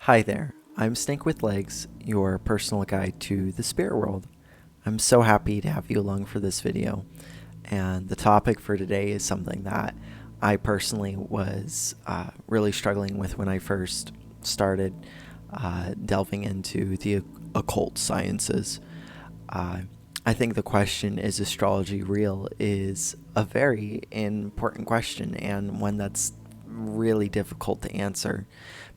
Hi there, I'm Snake with Legs, your personal guide to the spirit world. I'm so happy to have you along for this video, and the topic for today is something that I personally was really struggling with when I first started delving into the occult sciences. Uh, I think the question, is astrology real, is a very important question and one that's really difficult to answer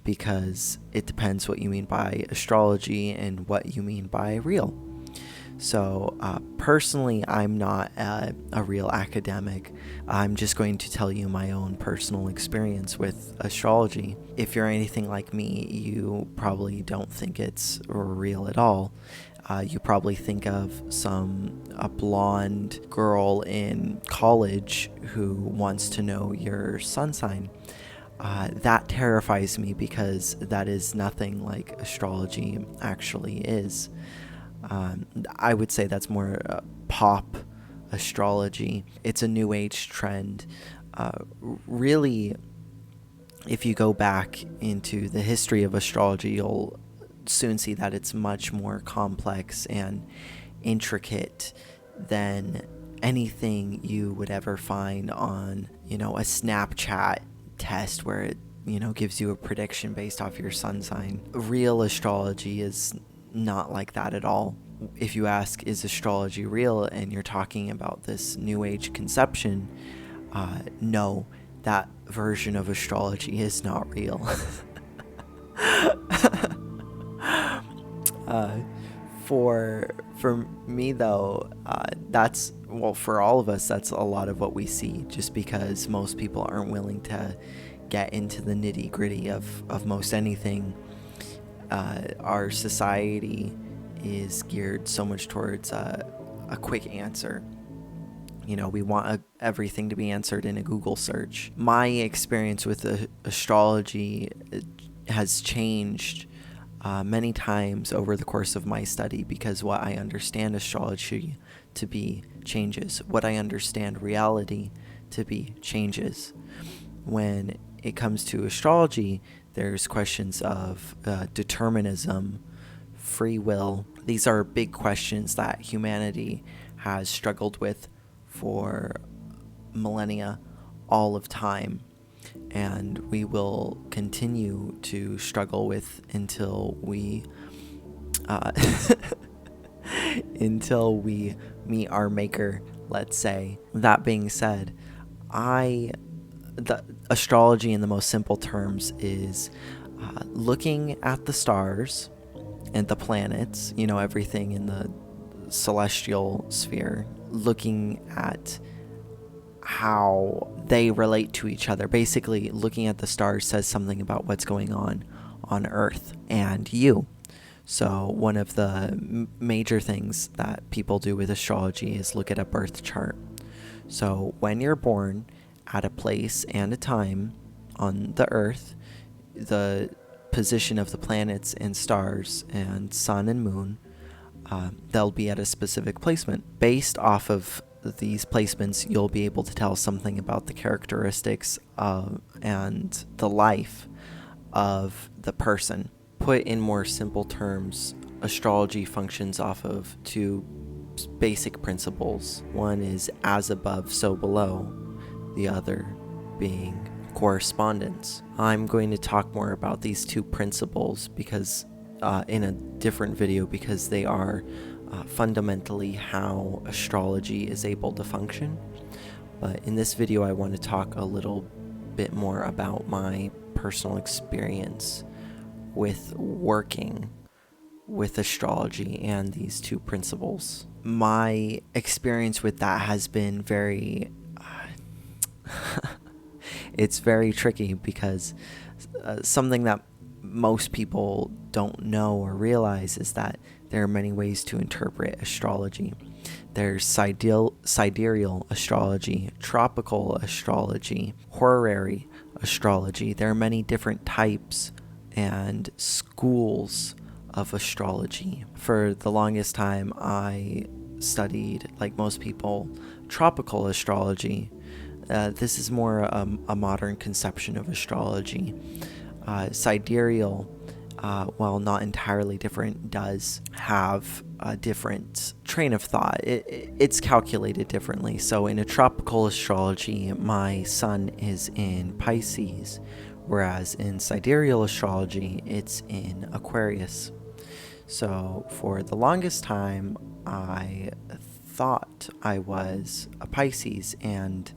because it depends what you mean by astrology and what you mean by real. So, personally, I'm not a real academic. I'm just going to tell you my own personal experience with astrology. If you're anything like me, you probably don't think it's real at all. You probably think of a blonde girl in college who wants to know your sun sign. That terrifies me because that is nothing like astrology actually is. I would say that's more pop astrology. It's a new age trend. Really, if you go back into the history of astrology, you'll soon see that it's much more complex and intricate than anything you would ever find on, a Snapchat test where it, gives you a prediction based off your sun sign. Real astrology is not like that at all. If you ask, is astrology real, and you're talking about this new age conception, no, that version of astrology is not real. uh, for me though, that's, well, for all of us, that's a lot of what we see, just because most people aren't willing to get into the nitty gritty of most anything. Our society is geared so much towards a quick answer. We want everything to be answered in a Google search. My experience with astrology has changed many times over the course of my study, because what I understand astrology to be changes. What I understand reality to be changes. When it comes to astrology, there's questions of determinism, free will. These are big questions that humanity has struggled with for millennia, all of time, and we will continue to struggle with until we uh, until we meet our maker, let's say. That being said, the astrology in the most simple terms is looking at the stars and the planets, everything in the celestial sphere, looking at how they relate to each other. Basically, looking at the stars says something about what's going on Earth and you. So one of the major things that people do with astrology is look at a birth chart. So when you're born at a place and a time on the Earth, the position of the planets and stars and sun and moon, they'll be at a specific placement. Based off of these placements, you'll be able to tell something about the characteristics and the life of the person. Put in more simple terms, astrology functions off of two basic principles. One is as above, so below, the other being correspondence. I'm going to talk more about these two principles because in a different video, because they are fundamentally how astrology is able to function. But in this video, I want to talk a little bit more about my personal experience with working with astrology and these two principles. My experience with that has been very it's very tricky, because something that most people don't know or realize is that there are many ways to interpret astrology. There's sidereal astrology, tropical astrology, horary astrology. There are many different types and schools of astrology. For the longest time, I studied, like most people, tropical astrology. This is more a modern conception of astrology. Sidereal while not entirely different, does have a different train of thought. It's calculated differently. So in a tropical astrology, my sun is in Pisces, whereas in sidereal astrology, it's in Aquarius. So for the longest time, I thought I was a Pisces, and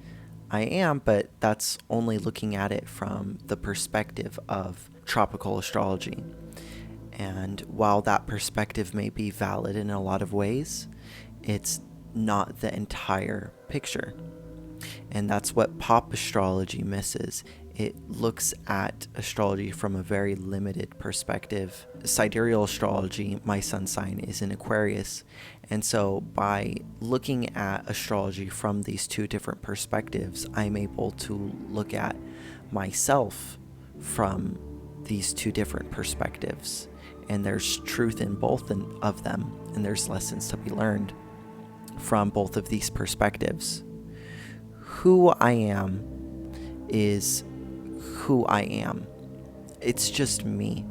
I am, but that's only looking at it from the perspective of tropical astrology. And while that perspective may be valid in a lot of ways, it's not the entire picture. And that's what pop astrology misses. It looks at astrology from a very limited perspective. Sidereal astrology, my sun sign is in Aquarius. And so by looking at astrology from these two different perspectives, I'm able to look at myself from these two different perspectives. And there's truth in both of them, and there's lessons to be learned from both of these perspectives. Who I am is who I am. It's just me.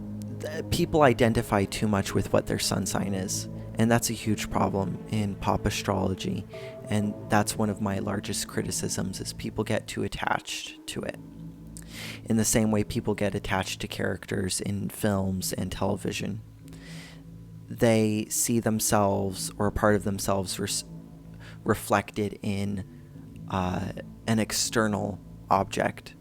People identify too much with what their sun sign is, and that's a huge problem in pop astrology, and that's one of my largest criticisms, is people get too attached to it. In the same way people get attached to characters in films and television. They see themselves, or a part of themselves, reflected in an external object.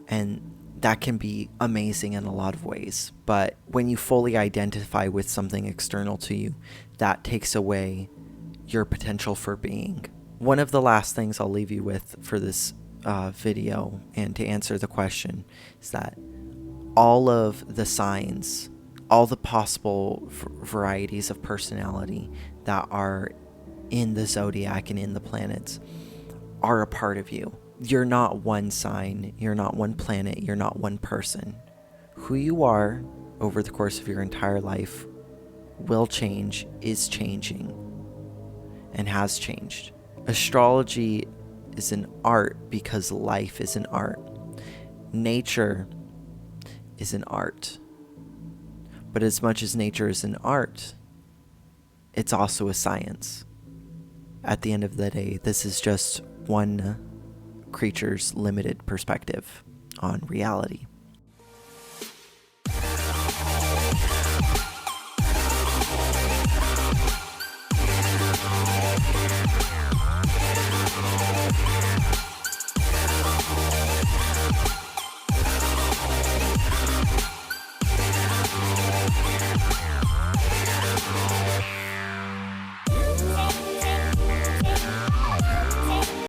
And that can be amazing in a lot of ways. But when you fully identify with something external to you, that takes away your potential for being. One of the last things I'll leave you with for this video, and to answer the question, is that all of the signs, all the possible varieties of personality that are in the zodiac and in the planets are a part of you. You're not one sign, you're not one planet, you're not one person. Who you are over the course of your entire life will change, is changing, and has changed. Astrology is an art because life is an art. Nature is an art. But as much as nature is an art, it's also a science. At the end of the day, this is just one creature's limited perspective on reality.